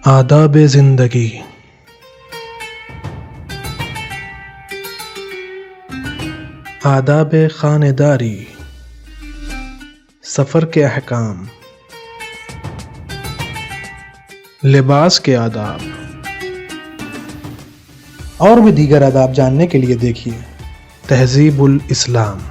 آداب زندگی۔ آداب خانہ داری، سفر کے احکام، لباس کے آداب اور بھی دیگر آداب جاننے کے لیے دیکھیے تہذیب الاسلام۔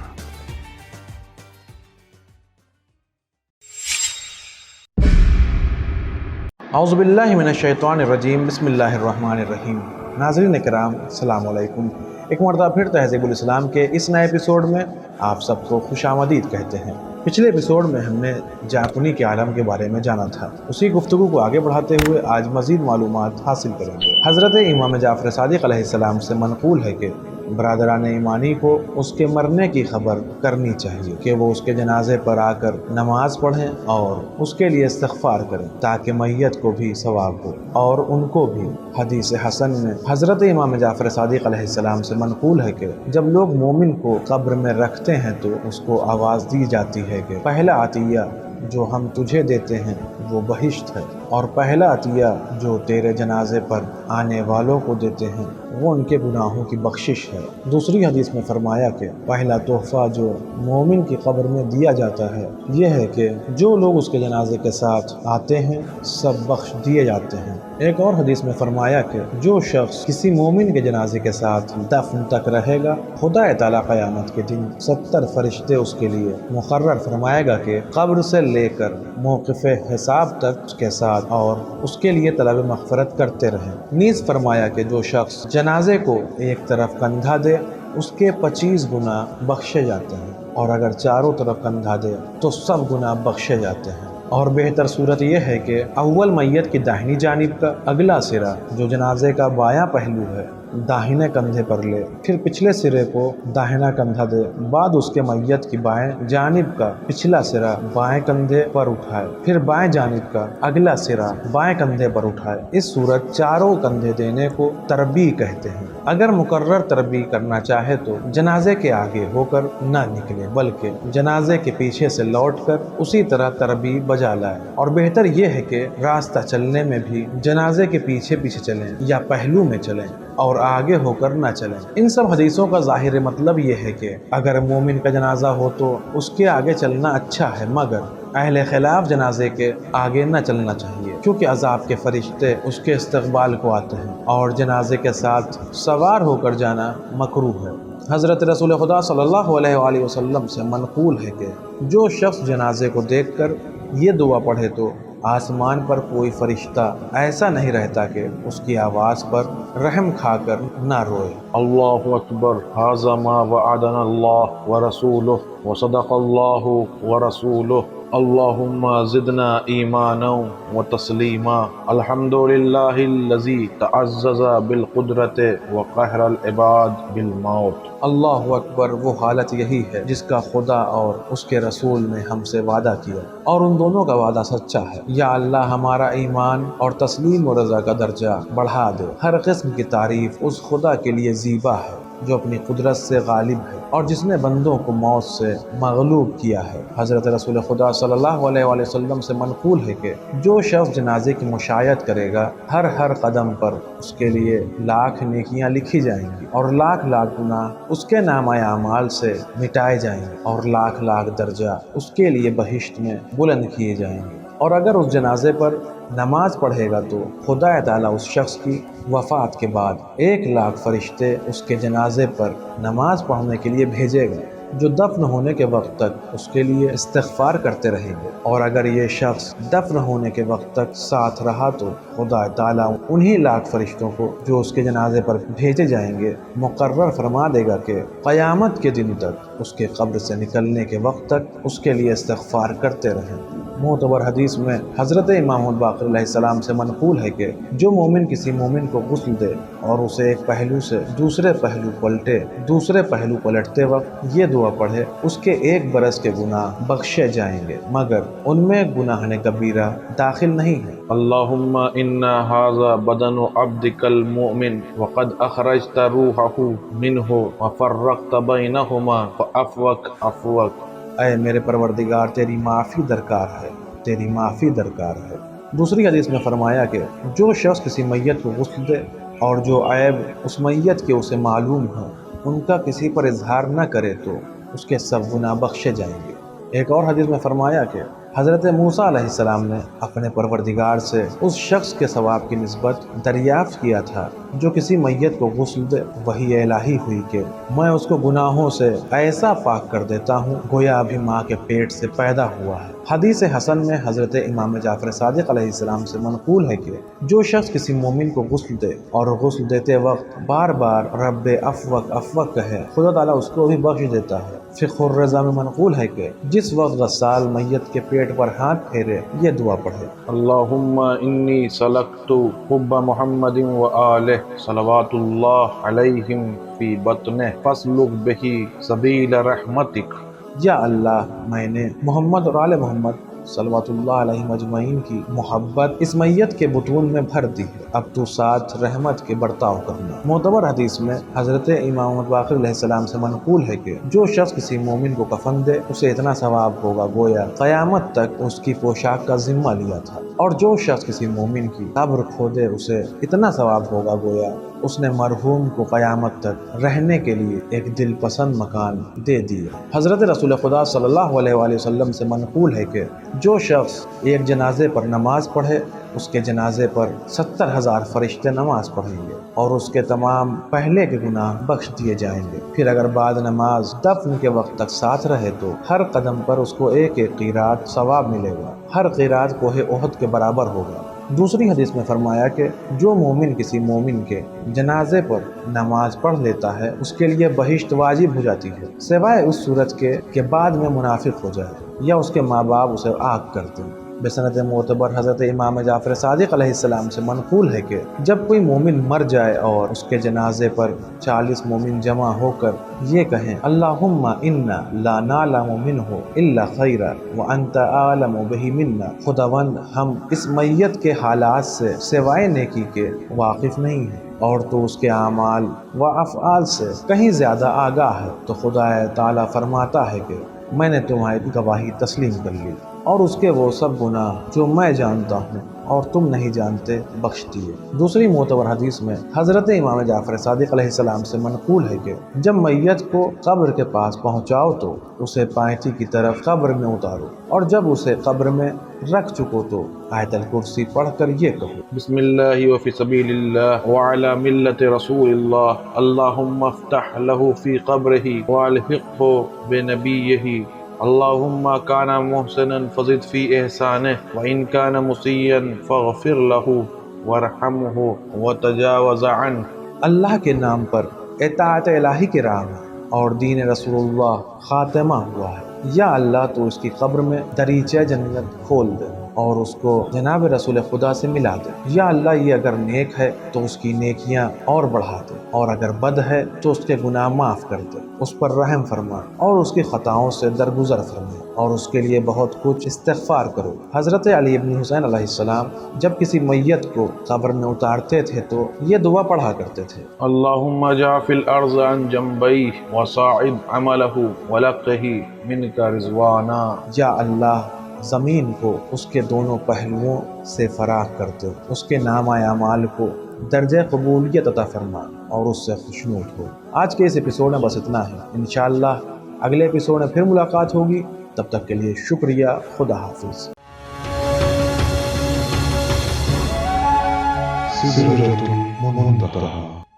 اعوذ باللہ من الشیطان الرجیم، بسم اللہ الرحمن الرحیم۔ ناظرین کرام، السلام علیکم۔ ایک مرتبہ پھر تہذیب الاسلام کے اس نئے ایپیسوڈ میں آپ سب کو خوش آمدید کہتے ہیں۔ پچھلے ایپیسوڈ میں ہم نے جاپنی کے عالم کے بارے میں جانا تھا، اسی گفتگو کو آگے بڑھاتے ہوئے آج مزید معلومات حاصل کریں گے۔ حضرت امام جعفر صادق علیہ السلام سے منقول ہے کہ برادران ایمانی کو اس کے مرنے کی خبر کرنی چاہیے کہ وہ اس کے جنازے پر آ کر نماز پڑھیں اور اس کے لیے استغفار کریں تاکہ میت کو بھی ثواب ہو اور ان کو بھی۔ حدیث حسن میں حضرت امام جعفر صادق علیہ السلام سے منقول ہے کہ جب لوگ مومن کو قبر میں رکھتے ہیں تو اس کو آواز دی جاتی ہے کہ پہلا عطیہ جو ہم تجھے دیتے ہیں وہ بہشت ہے، اور پہلا عطیہ جو تیرے جنازے پر آنے والوں کو دیتے ہیں وہ ان کے گناہوں کی بخشش ہے۔ دوسری حدیث میں فرمایا کہ پہلا تحفہ جو مومن کی قبر میں دیا جاتا ہے یہ ہے کہ جو لوگ اس کے جنازے کے ساتھ آتے ہیں سب بخش دیے جاتے ہیں۔ ایک اور حدیث میں فرمایا کہ جو شخص کسی مومن کے جنازے کے ساتھ دفن تک رہے گا، خدا تعالیٰ قیامت کے دن 70 فرشتے اس کے لیے مقرر فرمائے گا کہ قبر سے لے کر موقف حساب تک اس کے ساتھ اور اس کے لیے طلب مغفرت کرتے رہیں۔ نیز فرمایا کہ جو شخص جنازے کو ایک طرف کندھا دے اس کے 25 گناہ بخشے جاتے ہیں، اور اگر چاروں طرف کندھا دے تو سب گناہ بخشے جاتے ہیں۔ اور بہتر صورت یہ ہے کہ اول میت کی داہنی جانب کا اگلا سرا جو جنازے کا بایاں پہلو ہے داہنے کندھے پر لے، پھر پچھلے سرے کو داہنا کندھا دے، بعد اس کے میت کی بائیں جانب کا پچھلا سرا بائیں کندھے پر اٹھائے، پھر بائیں جانب کا اگلا سرا بائیں کندھے پر اٹھائے۔ اس صورت چاروں کندھے دینے کو تربیع کہتے ہیں۔ اگر مقرر تربیع کرنا چاہے تو جنازے کے آگے ہو کر نہ نکلے بلکہ جنازے کے پیچھے سے لوٹ کر اسی طرح تربیع بجا لائے، اور بہتر یہ ہے کہ راستہ چلنے میں بھی جنازے کے پیچھے پیچھے چلیں یا پہلو میں چلیں اور آگے ہو کر نہ چلیں۔ ان سب حدیثوں کا ظاہر مطلب یہ ہے کہ اگر مومن کا جنازہ ہو تو اس کے آگے چلنا اچھا ہے، مگر اہل خلاف جنازے کے آگے نہ چلنا چاہیے، کیونکہ عذاب کے فرشتے اس کے استقبال کو آتے ہیں اور جنازے کے ساتھ سوار ہو کر جانا مکروہ ہے۔ حضرت رسول خدا صلی اللہ علیہ وآلہ وسلم سے منقول ہے کہ جو شخص جنازے کو دیکھ کر یہ دعا پڑھے تو آسمان پر کوئی فرشتہ ایسا نہیں رہتا کہ اس کی آواز پر رحم کھا کر نہ روئے۔ اللہ اکبر، ھذا ما وعدنا اللہ ورسولہ وصدق اللہ ورسولہ، اللہم زدنا ایمانا وتسلیما، الحمد للہ الذی تعزز بالقدرت وقہر العباد بالموت۔ اللہ اکبر، وہ حالت یہی ہے جس کا خدا اور اس کے رسول نے ہم سے وعدہ کیا، اور ان دونوں کا وعدہ سچا ہے۔ یا اللہ ہمارا ایمان اور تسلیم و رضا کا درجہ بڑھا دے۔ ہر قسم کی تعریف اس خدا کے لیے زیبا ہے جو اپنی قدرت سے غالب ہے اور جس نے بندوں کو موت سے مغلوب کیا ہے۔ حضرت رسول خدا صلی اللہ علیہ وآلہ وسلم سے منقول ہے کہ جو شخص جنازے کی مشایعت کرے گا ہر قدم پر اس کے لیے لاکھ نیکیاں لکھی جائیں گی، اور لاکھ گناہ اس کے نامہ اعمال سے مٹائے جائیں گے، اور لاکھ درجہ اس کے لیے بہشت میں بلند کیے جائیں گے۔ اور اگر اس جنازے پر نماز پڑھے گا تو خدا تعالیٰ اس شخص کی وفات کے بعد 1,00,000 فرشتے اس کے جنازے پر نماز پڑھنے کے لیے بھیجے گا جو دفن ہونے کے وقت تک اس کے لیے استغفار کرتے رہیں گے، اور اگر یہ شخص دفن ہونے کے وقت تک ساتھ رہا تو خدا تعالیٰ انہی 1,00,000 فرشتوں کو جو اس کے جنازے پر بھیجے جائیں گے مقرر فرما دے گا کہ قیامت کے دن تک اس کے قبر سے نکلنے کے وقت تک اس کے لیے استغفار کرتے رہیں۔ معتبر حدیث میں حضرت امام باقر علیہ السلام سے منقول ہے کہ جو مومن کسی مومن کو غسل دے اور اسے ایک پہلو سے دوسرے پہلو پلٹے، دوسرے پہلو پلٹتے وقت یہ دعا پڑھے، اس کے 1 برس کے گناہ بخشے جائیں گے مگر ان میں گناہ کبیرہ داخل نہیں ہے۔ اللہم انا ھذا بدن عبدک المؤمن وقد اخرجت روحہ منہ وفرقت بینہما فعفوک عفوک۔ اے میرے پروردگار، تیری معافی درکار ہے، تیری معافی درکار ہے۔ دوسری حدیث میں فرمایا کہ جو شخص کسی میت کو غسل دے اور جو عیب اس میت کے اسے معلوم ہو ان کا کسی پر اظہار نہ کرے تو اس کے سب گناہ بخشے جائیں گے۔ ایک اور حدیث میں فرمایا کہ حضرت موسیٰ علیہ السلام نے اپنے پروردگار سے اس شخص کے ثواب کی نسبت دریافت کیا تھا جو کسی میت کو غسل دے۔ وحی الہی ہوئی کہ میں اس کو گناہوں سے ایسا پاک کر دیتا ہوں گویا ابھی ماں کے پیٹ سے پیدا ہوا ہے۔ حدیث حسن میں حضرت امام جعفر صادق علیہ السلام سے منقول ہے کہ جو شخص کسی مومن کو غسل دے اور غسل دیتے وقت بار بار رب افوق افوق کہے خدا تعالیٰ اس کو بھی بخش دیتا ہے۔ فقہ الرضا میں منقول ہے کہ جس وقت غسال میت کے پیٹ پر ہاتھ پھیرے یہ دعا پڑھے، اللہم انی سلکت حب محمد و آلہ صلوات اللہ علیہم فی بطنہ فاسلک بہ سبیل رحمتک۔ یا اللہ میں نے محمد اور آل محمد صلوات اللہ علیہ مجمعین کی محبت اس میت کے بطون میں بھر دی ہے، اب تو ساتھ رحمت کے برتاؤ کرنا۔ معتبر حدیث میں حضرت امام باقر علیہ السلام سے منقول ہے کہ جو شخص کسی مومن کو کفن دے اسے اتنا ثواب ہوگا گویا قیامت تک اس کی پوشاک کا ذمہ لیا تھا، اور جو شخص کسی مومن کی قبر کھودے اسے اتنا ثواب ہوگا گویا اس نے مرحوم کو قیامت تک رہنے کے لیے ایک دل پسند مکان دے دیا۔ حضرت رسول خدا صلی اللہ علیہ وآلہ وسلم سے منقول ہے کہ جو شخص ایک جنازے پر نماز پڑھے اس کے جنازے پر 70,000 فرشتے نماز پڑھیں گے اور اس کے تمام پہلے کے گناہ بخش دیے جائیں گے۔ پھر اگر بعد نماز دفن کے وقت تک ساتھ رہے تو ہر قدم پر اس کو ایک ایک قیرات ثواب ملے گا، ہر قیرات کوہ احد کے برابر ہوگا۔ دوسری حدیث میں فرمایا کہ جو مومن کسی مومن کے جنازے پر نماز پڑھ لیتا ہے اس کے لیے بہشت واجب ہو جاتی ہے سوائے اس صورت کے کہ بعد میں منافق ہو جائے یا اس کے ماں باپ اسے آگ کرتے ہیں۔ بسند معتبر حضرت امام جعفر صادق علیہ السلام سے منقول ہے کہ جب کوئی مومن مر جائے اور اس کے جنازے پر 40 مومن جمع ہو کر یہ کہیں اللہم انا لا نعلم منہ الا خیرا وانت عالم بہ منا، خداوند ہم اس میت کے حالات سے سوائے نیکی کے واقف نہیں ہیں اور تو اس کے اعمال و افعال سے کہیں زیادہ آگاہ ہے، تو خدا تعالیٰ فرماتا ہے کہ میں نے تمہاری گواہی تسلیم کر لی اور اس کے وہ سب گناہ جو میں جانتا ہوں اور تم نہیں جانتے بخش دیے۔ دوسری معتبر حدیث میں حضرت امام جعفر صادق علیہ السلام سے منقول ہے کہ جب میت کو قبر کے پاس پہنچاؤ تو اسے پائٹی کی طرف قبر میں اتارو اور جب اسے قبر میں رکھ چکو تو آیت الکرسی پڑھ کر یہ کہو بسم اللہ وفی سبیل اللہ وعلی ملت رسول اللہ اللہم افتح له فی قبرہ والحقہ بنبیہ اللہم کان محسنا فزد فی احسانہ وان کان مسیئا فاغفر له وارحمہ وتجاوز عنہ۔ اللہ کے نام پر اطاعت الہی کی راہ میں اور دین رسول اللہ خاتمہ ہوا ہے۔ یا اللہ تو اس کی قبر میں دریچہ جنت کھول دے اور اس کو جناب رسول خدا سے ملا دے۔ یا اللہ یہ اگر نیک ہے تو اس کی نیکیاں اور بڑھا دے اور اگر بد ہے تو اس کے گناہ معاف کر دے، اس پر رحم فرما اور اس کی خطاؤں سے درگزر فرما اور اس کے لیے بہت کچھ استغفار کرو۔ حضرت علی ابن حسین علیہ السلام جب کسی میت کو قبر میں اتارتے تھے تو یہ دعا پڑھا کرتے تھے اللہم اجع فی الارض عن جنبیہ وصاعد عملہ ولقہ منک رضوانا۔ یا اللہ زمین کو اس کے دونوں پہلوؤں سے فراخ کر دو، اس کے نامہ اعمال کو درجہ قبولیت عطا فرما اور اس سے خوشنود ہو۔ آج کے اس ایپیسوڈ میں بس اتنا ہے، انشاءاللہ اگلے ایپیسوڈ میں پھر ملاقات ہوگی، تب تک کے لیے شکریہ، خدا حافظ۔ سدرة منتهى